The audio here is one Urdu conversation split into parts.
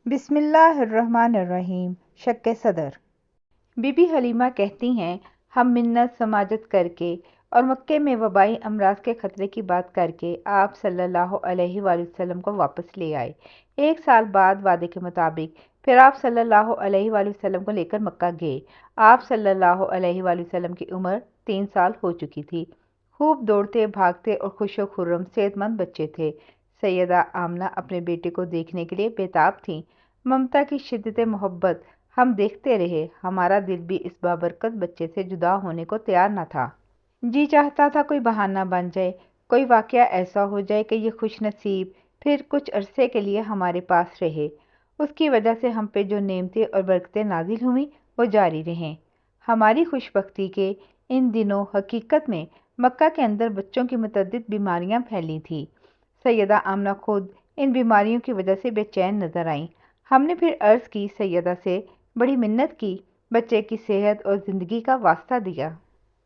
بسم اللہ الرحمن الرحیم۔ شک صدر۔ بی بی حلیمہ کہتی ہیں، ہم منت سماجت کر کے اور مکے میں وبائی امراض کے خطرے کی بات کر کے آپ صلی اللہ علیہ وآلہ وسلم کو واپس لے آئے۔ 1 سال بعد وعدے کے مطابق پھر آپ صلی اللہ علیہ وآلہ وسلم کو لے کر مکہ گئے۔ آپ صلی اللہ علیہ وآلہ وسلم کی عمر 3 سال ہو چکی تھی۔ خوب دوڑتے بھاگتے اور خوش و خرم صحت مند بچے تھے۔ سیدہ آمنہ اپنے بیٹے کو دیکھنے کے لیے بےتاب تھیں۔ ممتا کی شدت محبت ہم دیکھتے رہے، ہمارا دل بھی اس بابرکت بچے سے جدا ہونے کو تیار نہ تھا۔ جی چاہتا تھا کوئی بہانہ بن جائے، کوئی واقعہ ایسا ہو جائے کہ یہ خوش نصیب پھر کچھ عرصے کے لیے ہمارے پاس رہے، اس کی وجہ سے ہم پہ جو نعمتیں اور برکتیں نازل ہوئیں وہ جاری رہیں۔ ہماری خوش بختی کے ان دنوں حقیقت میں مکہ کے اندر بچوں کی متعدد بیماریاں پھیلی تھیں۔ سیدہ آمنہ خود ان بیماریوں کی وجہ سے بے چین نظر آئیں۔ ہم نے پھر عرض کی، سیدہ سے بڑی منت کی، بچے کی صحت اور زندگی کا واسطہ دیا۔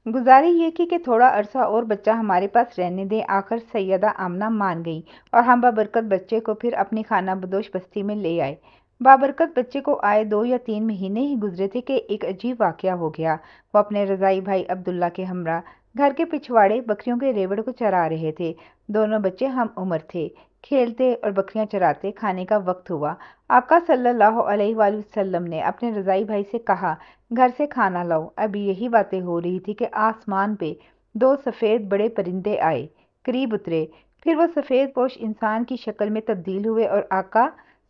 گزاری یہ کی کہ تھوڑا عرصہ اور بچہ ہمارے پاس رہنے دیں۔ آخر سیدہ آمنہ مان گئی اور ہم بابرکت بچے کو پھر اپنی خانہ بدوش بستی میں لے آئے۔ بابرکت بچے کو آئے 2 یا 3 مہینے ہی گزرے تھے کہ ایک عجیب واقعہ ہو گیا۔ وہ اپنے رضاعی بھائی عبداللہ کے ہمراہ گھر کے پچھواڑے بکریوں کے ریوڑ کو چرا رہے تھے۔ دونوں بچے ہم عمر تھے، کھیلتے اور بکریاں چراتے۔ کھانے کا وقت ہوا۔ آقا صلی اللہ علیہ وآلہ وسلم نے اپنے رضاعی بھائی سے کہا، گھر سے کھانا لاؤ۔ ابھی یہی باتیں ہو رہی تھی کہ آسمان پہ 2 سفید بڑے پرندے آئے، قریب اترے، پھر وہ سفید پوش انسان کی شکل میں تبدیل ہوئے اور آقا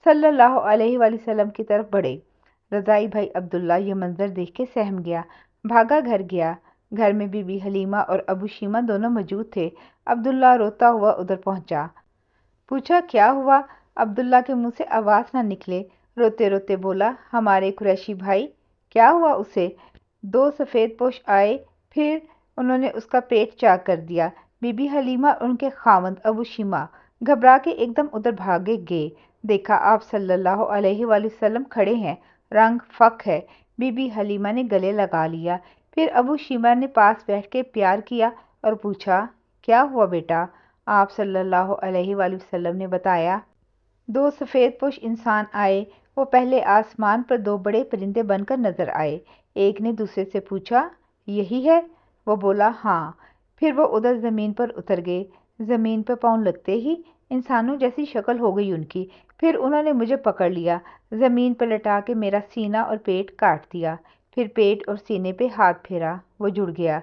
صلی اللہ علیہ وآلہ وسلم کی طرف بڑھے۔ رضاعی بھائی عبداللہ یہ منظر دیکھ کے سہم گیا، بھاگا گھر گیا۔ گھر میں بی بی حلیمہ اور ابو شیمہ دونوں موجود تھے۔ عبداللہ روتا ہوا ادھر پہنچا، پوچھا کیا ہوا؟ عبداللہ کے منہ سے آواز نہ نکلے، روتے روتے بولا، ہمارے قریشی بھائی، کیا ہوا اسے؟ 2 سفید پوش آئے، پھر انہوں نے اس کا پیٹ چاک کر دیا۔ بی بی حلیمہ اور ان کے خاوند ابو شیمہ گھبرا کے ایک دم ادھر بھاگے گئے۔ دیکھا آپ صلی اللہ علیہ وآلہ وسلم کھڑے ہیں، رنگ فک ہے۔ بی بی حلیمہ نے گلے لگا لیا، پھر ابو شیمہ نے پاس بیٹھ کے پیار کیا اور پوچھا، کیا ہوا بیٹا؟ آپ صلی اللہ علیہ وآلہ وسلم نے بتایا، 2 سفید پوش انسان آئے، وہ پہلے آسمان پر 2 بڑے پرندے بن کر نظر آئے۔ ایک نے دوسرے سے پوچھا، یہی ہے؟ وہ بولا، ہاں۔ پھر وہ ادھر زمین پر اتر گئے۔ زمین پہ پاؤں لگتے ہی انسانوں جیسی شکل ہو گئی ان کی۔ پھر انہوں نے مجھے پکڑ لیا، زمین پہ لٹا کے میرا سینہ اور پیٹ کاٹ دیا، پھر پیٹ اور سینے پہ ہاتھ پھیرا، وہ جڑ گیا۔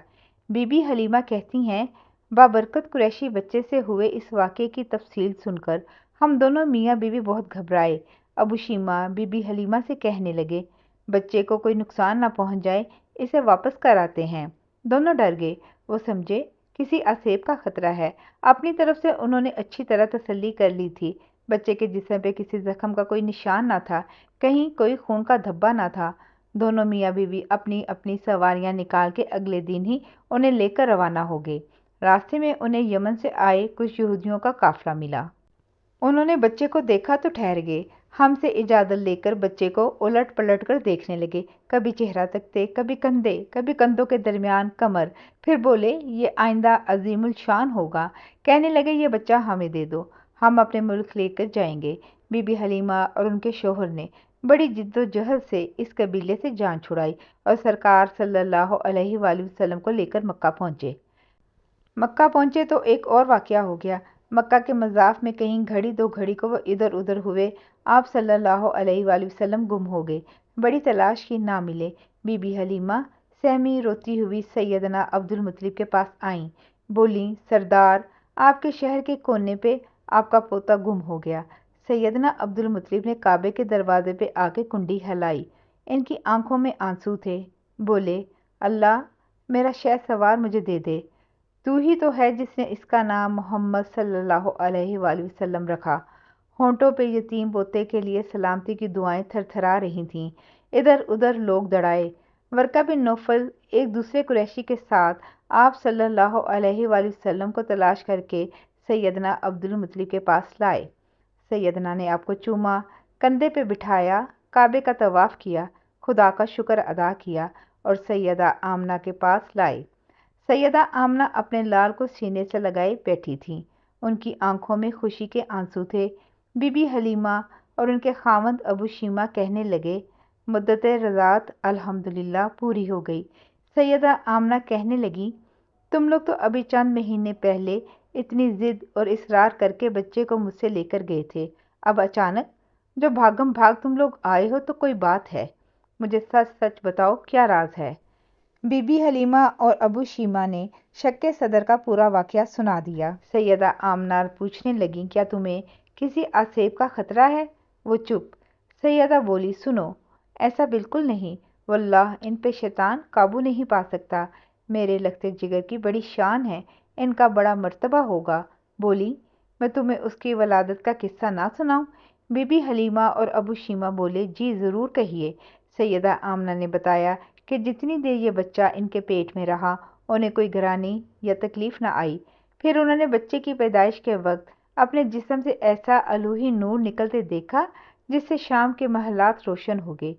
بی بی حلیمہ کہتی ہیں، بابرکت قریشی بچے سے ہوئے اس واقعے کی تفصیل سن کر ہم دونوں میاں بیوی بہت گھبرائے۔ ابو شیمہ بی بی حلیمہ سے کہنے لگے، بچے کو کوئی نقصان نہ پہنچ جائے، اسے واپس کراتے ہیں۔ دونوں ڈر گئے، وہ سمجھے کسی آسیب کا خطرہ ہے۔ اپنی طرف سے انہوں نے اچھی طرح تسلی کر لی تھی، بچے کے جسم پہ کسی زخم کا کوئی نشان نہ تھا، کہیں کوئی خون کا دھبا نہ تھا۔ دونوں میاں بیوی اپنی اپنی سواریاں نکال کے اگلے دن ہی انہیں لے کر روانہ ہو گئے۔ راستے میں انہیں یمن سے آئے کچھ یہودیوں کا قافلہ ملا۔ انہوں نے بچے کو دیکھا تو ٹھہر گئے، ہم سے اجازت لے کر بچے کو الٹ پلٹ کر دیکھنے لگے، کبھی چہرہ تکتے، کبھی کندھے، کبھی کندھوں کے درمیان کمر، پھر بولے، یہ آئندہ عظیم الشان ہوگا۔ کہنے لگے، یہ بچہ ہمیں دے دو، ہم اپنے ملک لے کر جائیں گے۔ بی بی حلیمہ اور ان کے شوہر نے بڑی جد و جہد سے اس قبیلے سے جان چھڑائی اور سرکار صلی اللہ علیہ وآلہ وسلم کو لے کر مکہ پہنچے۔ مکہ پہنچے تو ایک اور واقعہ ہو گیا۔ مکہ کے مضاف میں کہیں گھڑی 2 گھڑی کو وہ ادھر ادھر ہوئے، آپ صلی اللہ علیہ وآلہ وسلم گم ہو گئے، بڑی تلاش کی، نہ ملے۔ بی بی حلیمہ سہمی روتی ہوئی سیدنا عبدالمطلب کے پاس آئیں، بولیں، سردار، آپ کے شہر کے کونے پہ آپ کا پوتا گم ہو گیا۔ سیدنا عبدالمطلب نے کعبے کے دروازے پہ آ کے کنڈی ہلائی، ان کی آنکھوں میں آنسو تھے، بولے، اللہ، میرا شہ سوار مجھے دے دے، تو ہی تو ہے جس نے اس کا نام محمد صلی اللہ علیہ وآلہ وسلم رکھا۔ ہونٹوں پہ یتیم پوتے کے لیے سلامتی کی دعائیں تھر تھرا رہی تھیں۔ ادھر ادھر لوگ دڑائے۔ ورقہ بن نوفل ایک دوسرے قریشی کے ساتھ آپ صلی اللہ علیہ وآلہ وسلم کو تلاش کر کے سیدنا عبدالمطلب کے پاس لائے۔ سیدنا نے آپ کو چوما، کندھے پہ بٹھایا، کعبے کا طواف کیا، خدا کا شکر ادا کیا اور سیدہ آمنہ کے پاس لائے۔ سیدہ آمنہ اپنے لال کو سینے سے لگائے بیٹھی تھیں، ان کی آنکھوں میں خوشی کے آنسو تھے۔ بی بی حلیمہ اور ان کے خاوند ابو شیما کہنے لگے مدت رضاعت الحمدللہ پوری ہو گئی۔ سیدہ آمنہ کہنے لگی تم لوگ تو ابھی چند مہینے پہلے اتنی ضد اور اصرار کر کے بچے کو مجھ سے لے کر گئے تھے، اب اچانک جو بھاگم بھاگ تم لوگ آئے ہو تو کوئی بات ہے؟ مجھے سچ سچ بتاؤ کیا راز ہے؟ بی بی حلیمہ اور ابو شیما نے شق صدر کا پورا واقعہ سنا دیا۔ سیدہ آمنہ پوچھنے لگیں کیا تمہیں کسی آسیب کا خطرہ ہے؟ وہ چپ۔ سیدہ بولی سنو، ایسا بالکل نہیں، واللہ ان پہ شیطان قابو نہیں پا سکتا، میرے لخت جگر کی بڑی شان ہے، ان کا بڑا مرتبہ ہوگا۔ بولی میں تمہیں اس کی ولادت کا قصہ نہ سناؤں؟ بی بی حلیمہ اور ابو شیما بولے جی ضرور کہیے۔ سیدہ آمنہ نے بتایا کہ جتنی دیر یہ بچہ ان کے پیٹ میں رہا انہیں کوئی گرانی یا تکلیف نہ آئی، پھر انہوں نے بچے کی پیدائش کے وقت اپنے جسم سے ایسا الوہی نور نکلتے دیکھا جس سے شام کے محلات روشن ہو گئے۔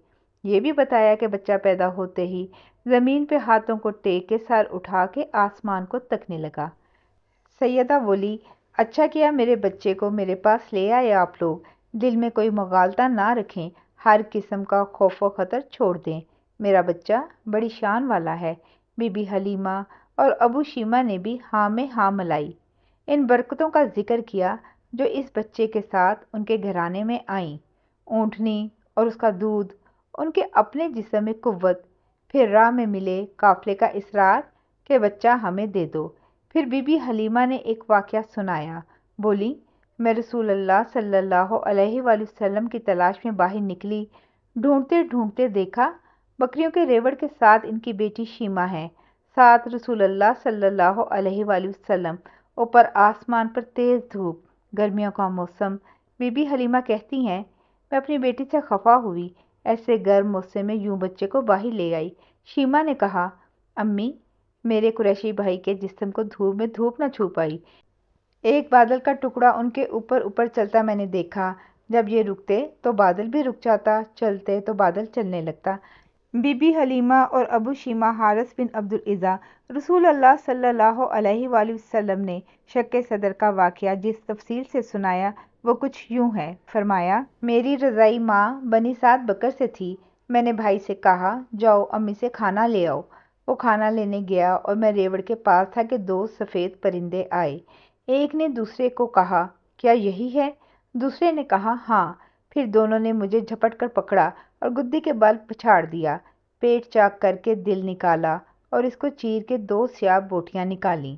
یہ بھی بتایا کہ بچہ پیدا ہوتے ہی زمین پہ ہاتھوں کو ٹیک کے سر اٹھا کے آسمان کو تکنے لگا۔ سیدہ بولی اچھا کیا میرے بچے کو میرے پاس لے آئے آپ لوگ، دل میں کوئی مغالطہ نہ رکھیں، ہر قسم کا خوف و خطر چھوڑ دیں، میرا بچہ بڑی شان والا ہے۔ بی بی حلیمہ اور ابو شیما نے بھی ہاں میں ہاں ملائی، ان برکتوں کا ذکر کیا جو اس بچے کے ساتھ ان کے گھرانے میں آئیں، اونٹنی اور اس کا دودھ، ان کے اپنے جسم میں قوت، پھر راہ میں ملے قافلے کا اصرار کہ بچہ ہمیں دے دو۔ پھر بی بی حلیمہ نے ایک واقعہ سنایا، بولی میں رسول اللہ صلی اللہ علیہ وآلہ وسلم کی تلاش میں باہر نکلی، ڈھونڈتے ڈھونڈتے دیکھا بکریوں کے ریوڑ کے ساتھ ان کی بیٹی شیما ہے، ساتھ رسول اللہ صلی اللہ علیہ وآلہ وسلم، اوپر آسمان پر تیز دھوپ، گرمیوں کا موسم۔ بی بی حلیمہ کہتی ہیں میں اپنی بیٹی سے خفا ہوئی، ایسے گرم موسم میں یوں بچے کو باہر لے آئی۔ شیما نے کہا امی میرے قریشی بھائی کے جسم کو دھوپ میں دھوپ نہ چھو پائی، ایک بادل کا ٹکڑا ان کے اوپر چلتا میں نے دیکھا، جب یہ رکتے تو بادل بھی رک جاتا، چلتے تو بادل چلنے لگتا۔ بی بی حلیمہ اور ابو شیما حارث بن عبد العزیٰ رسول اللہ صلی اللہ علیہ وآلہ وسلم نے شق صدر کا واقعہ جس تفصیل سے سنایا وہ کچھ یوں ہے۔ فرمایا میری رضائی ماں بنی سعد بکر سے تھی، میں نے بھائی سے کہا جاؤ امی سے کھانا لے آؤ، وہ کھانا لینے گیا اور میں ریوڑ کے پاس تھا کہ دو سفید پرندے آئے، ایک نے دوسرے کو کہا کیا یہی ہے؟ دوسرے نے کہا ہاں، پھر دونوں نے مجھے جھپٹ کر پکڑا اور گدی کے بل پچھاڑ دیا، پیٹ چاک کر کے دل نکالا اور اس کو چیر کے دو سیاہ بوٹیاں نکالیں۔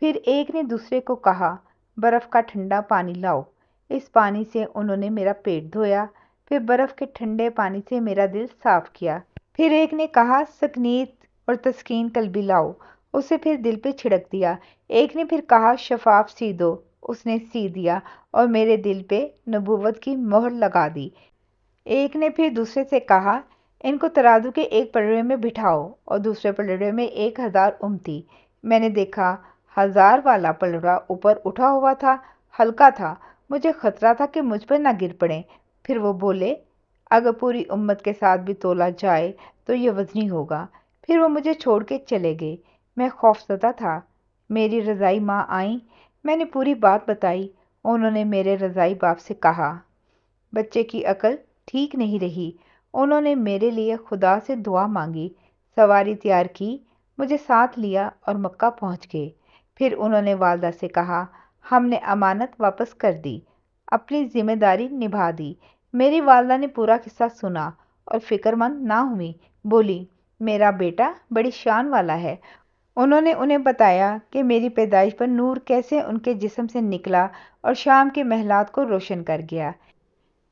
پھر ایک نے دوسرے کو کہا برف کا ٹھنڈا پانی لاؤ، اس پانی سے انہوں نے میرا پیٹ دھویا، پھر برف کے ٹھنڈے پانی سے میرا دل صاف کیا۔ پھر ایک نے کہا سکنیت اور تسکین قلبی لاؤ، اسے پھر دل پہ چھڑک دیا۔ ایک نے پھر کہا شفاف سی دو، اس نے سی دیا اور میرے دل پہ نبوت کی مہر لگا دی۔ ایک نے پھر دوسرے سے کہا ان کو ترازو کے ایک پلڑے میں بٹھاؤ اور دوسرے پلڑے میں 1000 امتی۔ میں نے دیکھا 1000 والا پلڑا اوپر اٹھا ہوا تھا، ہلکا تھا، مجھے خطرہ تھا کہ مجھ پر نہ گر پڑے۔ پھر وہ بولے اگر پوری امت کے ساتھ بھی تولا جائے تو یہ وزنی ہوگا۔ پھر وہ مجھے چھوڑ کے چلے گئے، میں خوفزدہ تھا۔ میری رضائی ماں آئیں، میں نے پوری بات بتائی، انہوں نے میرے رضائی باپ سے کہا بچے کی عقل ٹھیک نہیں رہی، انہوں نے میرے لیے خدا سے دعا مانگی، سواری تیار کی، مجھے ساتھ لیا اور مکہ پہنچ گئے۔ پھر انہوں نے والدہ سے کہا ہم نے امانت واپس کر دی، اپنی ذمہ داری نبھا دی۔ میری والدہ نے پورا قصہ سنا اور فکر مند نہ ہوئی، بولی میرا بیٹا بڑی شان والا ہے۔ انہوں نے انہیں بتایا کہ میری پیدائش پر نور کیسے ان کے جسم سے نکلا اور شام کے محلات کو روشن کر گیا۔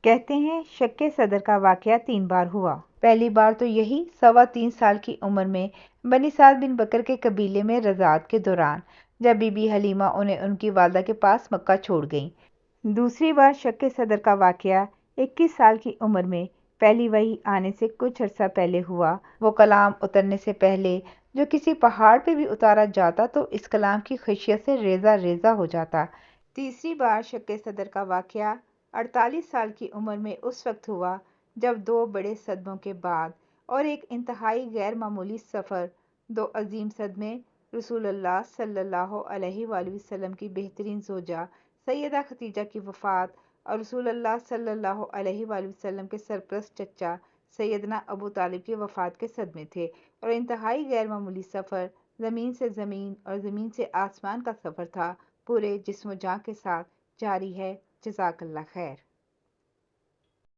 کہتے ہیں شق صدر کا واقعہ 3 بار ہوا۔ پہلی بار تو یہی 3.25 سال کی عمر میں بنی سعد بن بکر کے قبیلے میں رضاعت کے دوران، جب بی بی حلیمہ انہیں ان کی والدہ کے پاس مکہ چھوڑ گئیں۔ دوسری بار شق صدر کا واقعہ 21 سال کی عمر میں پہلی وحی آنے سے کچھ عرصہ پہلے ہوا، وہ کلام اترنے سے پہلے جو کسی پہاڑ پہ بھی اتارا جاتا تو اس کلام کی خشیت سے ریزہ ریزہ ہو جاتا۔ تیسری بار شق صدر کا واقعہ 48 سال کی عمر میں اس وقت ہوا جب 2 بڑے صدموں کے بعد اور ایک انتہائی غیر معمولی سفر، 2 عظیم صدمے، رسول اللہ صلی اللہ علیہ وآلہ وسلم کی بہترین زوجہ سیدہ خدیجہ کی وفات اور رسول اللہ صلی اللہ علیہ وآلہ وسلم کے سرپرست چچا سیدنا ابو طالب کی وفات کے صدمے تھے، اور انتہائی غیر معمولی سفر زمین سے زمین اور زمین سے آسمان کا سفر تھا، پورے جسم و جاں کے ساتھ جاری ہے۔ جزاک اللہ خیر۔